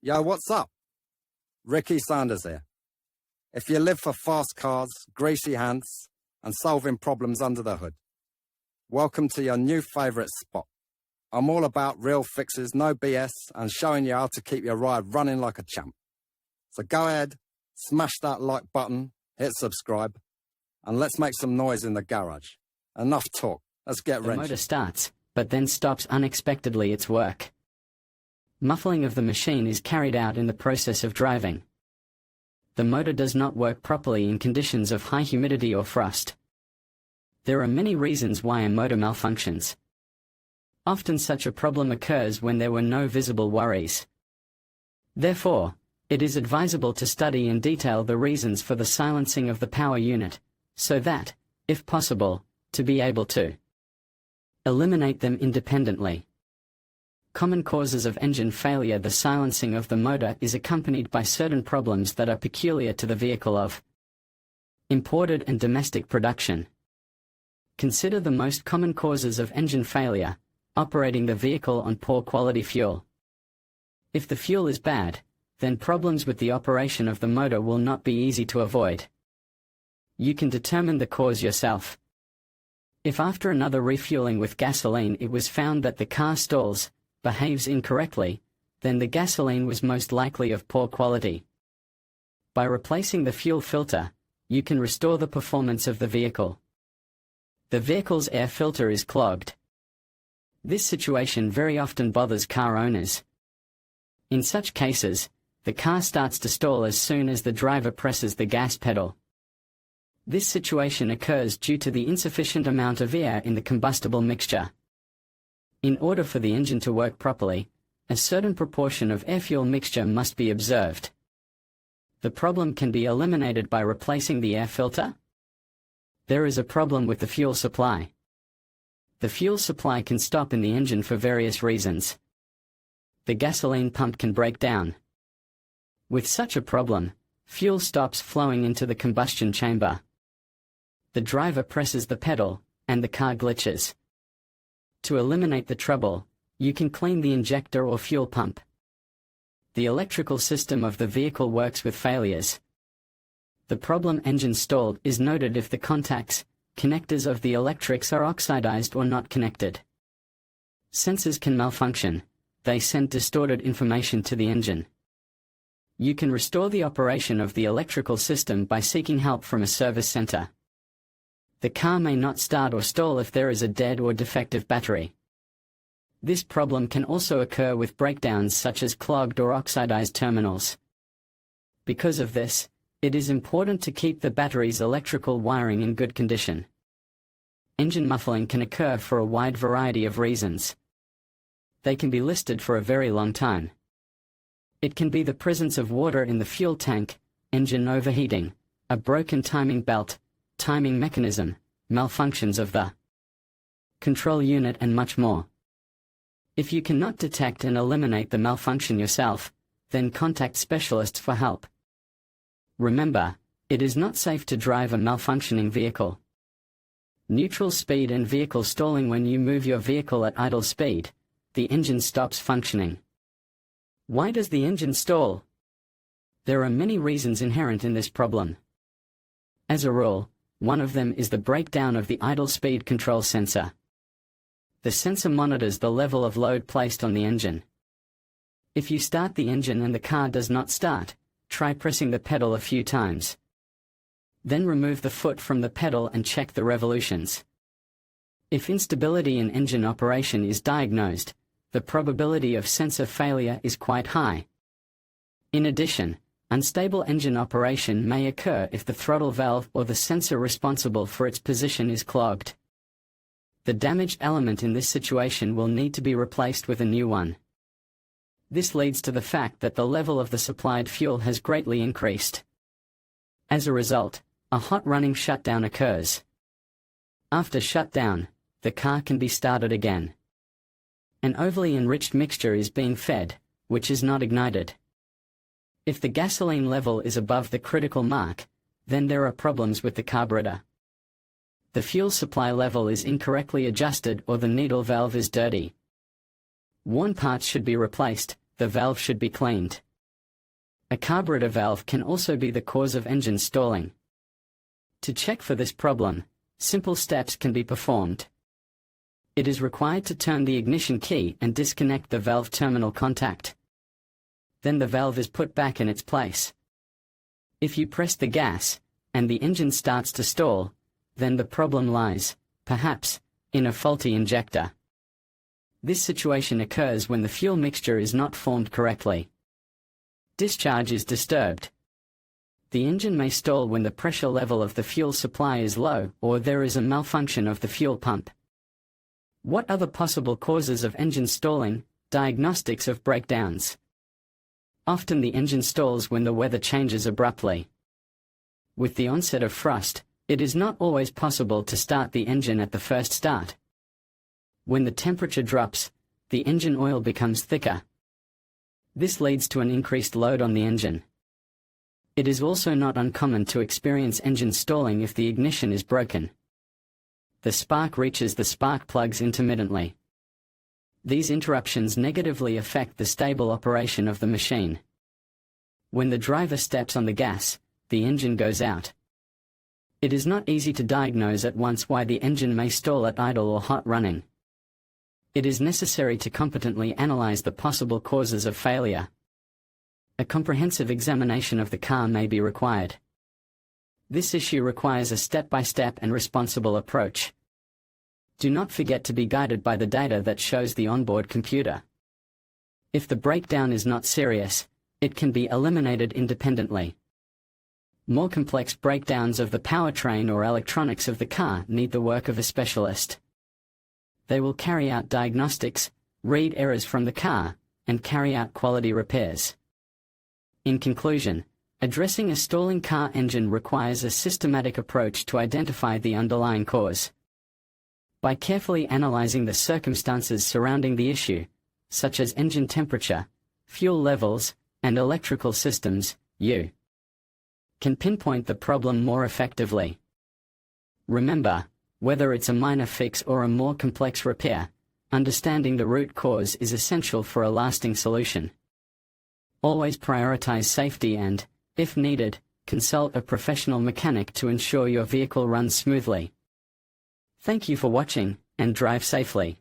Yo, what's up? Ricky Sanders here. If you live for fast cars, greasy hands, and solving problems under the hood, welcome to your new favourite spot. I'm all about real fixes, no BS, and showing you how to keep your ride running like a champ. So go ahead, smash that like button, hit subscribe, and let's make some noise in the garage. Enough talk, let's get wrenching. The motor starts, but then stops unexpectedly its work. Muffling of the machine is carried out in the process of driving. The motor does not work properly in conditions of high humidity or frost. There are many reasons why a motor malfunctions. Often such a problem occurs when there were no visible worries. Therefore, it is advisable to study in detail the reasons for the silencing of the power unit, so that, if possible, to be able to eliminate them independently. Common causes of engine failure. The silencing of the motor is accompanied by certain problems that are peculiar to the vehicle of imported and domestic production. Consider the most common causes of engine failure: operating the vehicle on poor quality fuel. If the fuel is bad, then problems with the operation of the motor will not be easy to avoid. You can determine the cause yourself. If after another refueling with gasoline it was found that the car stalls, behaves incorrectly, then the gasoline was most likely of poor quality. By replacing the fuel filter, you can restore the performance of the vehicle. The vehicle's air filter is clogged. This situation very often bothers car owners. In such cases, the car starts to stall as soon as the driver presses the gas pedal. This situation occurs due to the insufficient amount of air in the combustible mixture. In order for the engine to work properly, a certain proportion of air-fuel mixture must be observed. The problem can be eliminated by replacing the air filter. There is a problem with the fuel supply. The fuel supply can stop in the engine for various reasons. The gasoline pump can break down. With such a problem, fuel stops flowing into the combustion chamber. The driver presses the pedal, and the car glitches. To eliminate the trouble, you can clean the injector or fuel pump. The electrical system of the vehicle works with failures. The problem engine stalled is noted if the contacts, connectors of the electrics are oxidized or not connected. Sensors can malfunction. They send distorted information to the engine. You can restore the operation of the electrical system by seeking help from a service center. The car may not start or stall if there is a dead or defective battery. This problem can also occur with breakdowns such as clogged or oxidized terminals. Because of this, it is important to keep the battery's electrical wiring in good condition. Engine muffling can occur for a wide variety of reasons. They can be listed for a very long time. It can be the presence of water in the fuel tank, engine overheating, a broken timing belt, timing mechanism, malfunctions of the control unit, and much more. If you cannot detect and eliminate the malfunction yourself, then contact specialists for help. Remember, it is not safe to drive a malfunctioning vehicle. Neutral speed and vehicle stalling. When you move your vehicle at idle speed, the engine stops functioning. Why does the engine stall? There are many reasons inherent in this problem. As a rule, one of them is the breakdown of the idle speed control sensor. The sensor monitors the level of load placed on the engine. If you start the engine and the car does not start, try pressing the pedal a few times. Then remove the foot from the pedal and check the revolutions. If instability in engine operation is diagnosed, the probability of sensor failure is quite high. In addition, unstable engine operation may occur if the throttle valve or the sensor responsible for its position is clogged. The damaged element in this situation will need to be replaced with a new one. This leads to the fact that the level of the supplied fuel has greatly increased. As a result, a hot running shutdown occurs. After shutdown, the car can be started again. An overly enriched mixture is being fed, which is not ignited. If the gasoline level is above the critical mark, then there are problems with the carburetor. The fuel supply level is incorrectly adjusted or the needle valve is dirty. Worn parts should be replaced, the valve should be cleaned. A carburetor valve can also be the cause of engine stalling. To check for this problem, simple steps can be performed. It is required to turn the ignition key and disconnect the valve terminal contact. Then the valve is put back in its place. If you press the gas, and the engine starts to stall, then the problem lies, perhaps, in a faulty injector. This situation occurs when the fuel mixture is not formed correctly. Discharge is disturbed. The engine may stall when the pressure level of the fuel supply is low or there is a malfunction of the fuel pump. What other possible causes of engine stalling? Diagnostics of breakdowns. Often the engine stalls when the weather changes abruptly. With the onset of frost, it is not always possible to start the engine at the first start. When the temperature drops, the engine oil becomes thicker. This leads to an increased load on the engine. It is also not uncommon to experience engine stalling if the ignition is broken. The spark reaches the spark plugs intermittently. These interruptions negatively affect the stable operation of the machine. When the driver steps on the gas, the engine goes out. It is not easy to diagnose at once why the engine may stall at idle or hot running. It is necessary to competently analyze the possible causes of failure. A comprehensive examination of the car may be required. This issue requires a step-by-step and responsible approach. Do not forget to be guided by the data that shows the onboard computer. If the breakdown is not serious, it can be eliminated independently. More complex breakdowns of the powertrain or electronics of the car need the work of a specialist. They will carry out diagnostics, read errors from the car, and carry out quality repairs. In conclusion, addressing a stalling car engine requires a systematic approach to identify the underlying cause. By carefully analyzing the circumstances surrounding the issue, such as engine temperature, fuel levels, and electrical systems, you can pinpoint the problem more effectively. Remember, whether it's a minor fix or a more complex repair, understanding the root cause is essential for a lasting solution. Always prioritize safety and, if needed, consult a professional mechanic to ensure your vehicle runs smoothly. Thank you for watching, and drive safely.